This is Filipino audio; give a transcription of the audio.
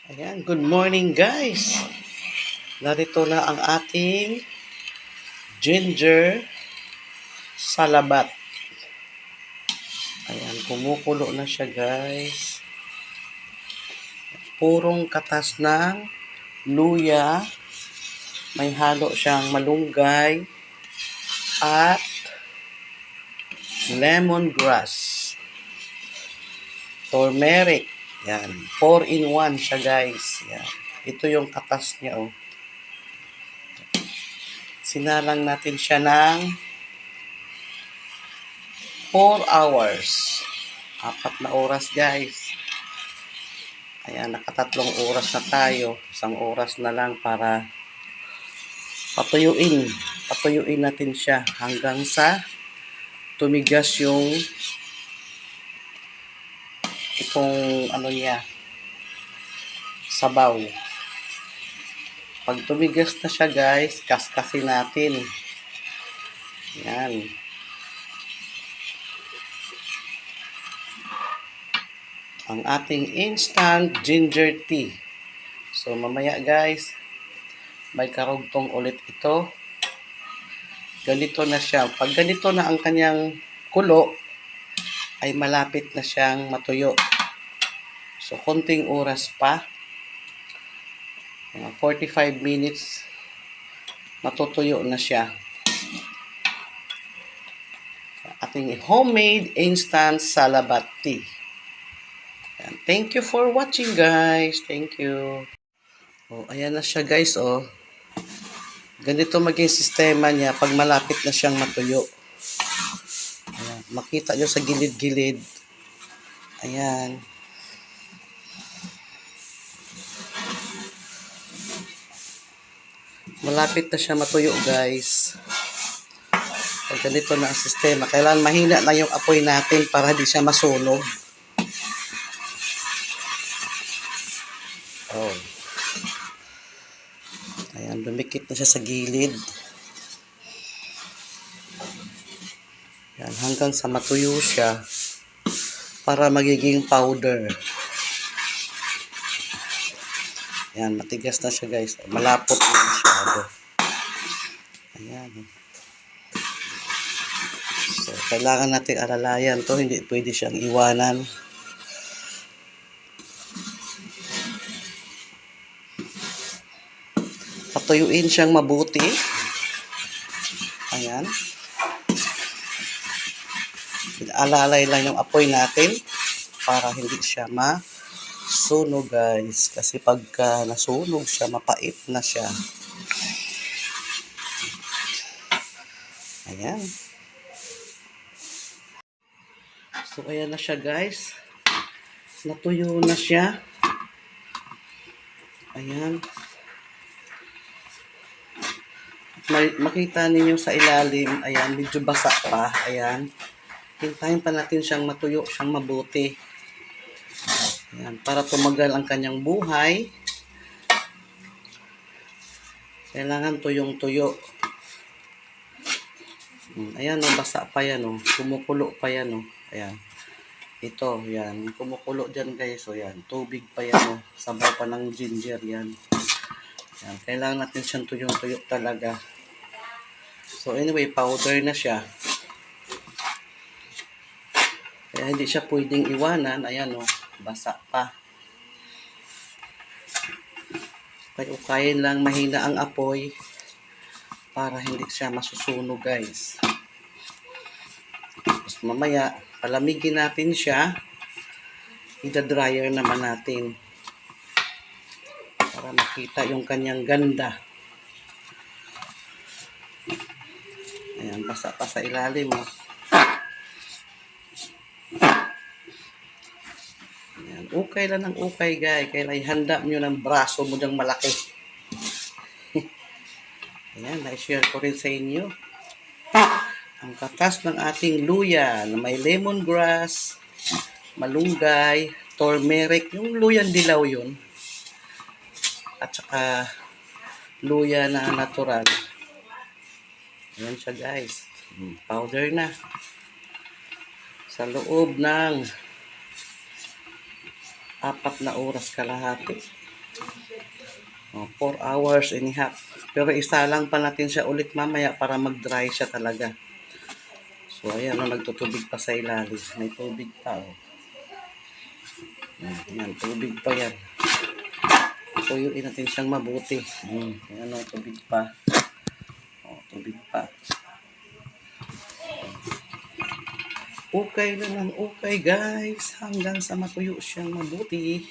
Ayan, good morning guys. Narito na ang ating ginger salabat. Ayan, kumukulo na siya guys. Purong katas ng luya. May halo siyang malunggay at lemongrass. Turmeric. Yan, 4-in-1 siya guys. Yan. Ito yung katas niya oh. Sinalang natin siya ng 4 hours. 4 na oras guys. Ayan, nakatatlong oras na tayo. 1 oras na lang para patuyuin. Patuyuin natin siya hanggang sa tumigas yung itong niya, sabaw. Pag tumigas na siya guys, kaskasin natin. Yan. Ang ating instant ginger tea. So mamaya guys, may karugtong ulit ito. Ganito na siya. Pag ganito na ang kanyang kulo, ay malapit na siyang matuyo. So konting oras pa. 45 minutes matutuyo na siya. Ating homemade instant salabat tea. Thank you for watching guys. Thank you. Oh, ayan na siya guys oh. Ganito maging sistema niya pag malapit na siyang matuyo. Ayan, makita nyo sa gilid-gilid. Ayan. Malapit na siya matuyo guys. Pag ganito na ang sistema, kailangan mahina na yung apoy natin para di siya masunog. Oh. Ayan, dumikit na siya sa gilid. Ayan, hanggang sa matuyo siya para magiging powder. Ayan, matigas na siya guys. Malapot na masyado. Ayan. So, kailangan natin alalayan to. Hindi pwede siyang iwanan. Patuyuin siyang mabuti. Ayan. Alalay lang yung apoy natin para hindi siya masunog guys. Kasi pagka nasunog siya, mapait na siya. Ayan. So, ayan na siya guys. Natuyo na siya. Ayan. Makita ninyo sa ilalim, ayan, medyo basa pa, ayan. Hintayin pa natin siyang matuyo, siyang mabuti. Ayan, para tumagal ang kanyang buhay, kailangan tuyong-tuyo. Ayan, oh, basa pa yan, oh. Kumukulo pa yan, oh. Ayan. Ito, yan. Kumukulo dyan, guys. O, yan. Tubig pa yan, oh. Sabaw pa ng ginger, yan. Ayan. Kailangan natin siyang tuyong-tuyo talaga. So anyway, powder na siya. Kaya hindi siya pwedeng iwanan. Ayan o, basa pa. Kaya ukayin lang, mahina ang apoy para hindi siya masusunog guys. Tapos mamaya, palamigin natin siya. Ida-dryer naman natin. Para makita yung kanyang ganda. Ayan, basa pa sa ilalim mo. Ayan, ukay lang ng ukay guys. Kaya ihanda nyo ng braso mo dyang malaki. Ayan, na-share ko rin sa inyo. Ang katas ng ating luya na may lemongrass, malunggay, turmeric, yung luyang dilaw yun. At saka luya na natural. Ayan siya guys. Powder na. Sa loob ng 4 na oras kalahati. Oh, 4 hours and a half. Pero isa lang pa natin siya ulit mamaya para mag-dry siya talaga. So, ayan, nagtutubig pa sa ilalim. May tubig pa, oh. Yan, tubig pa yan. Tuyuin natin siyang mabuti. Ayan, oh, tubig pa. Oh, tubig pa. Okay na lang, okay guys. Hanggang sa matuyo siyang mabuti.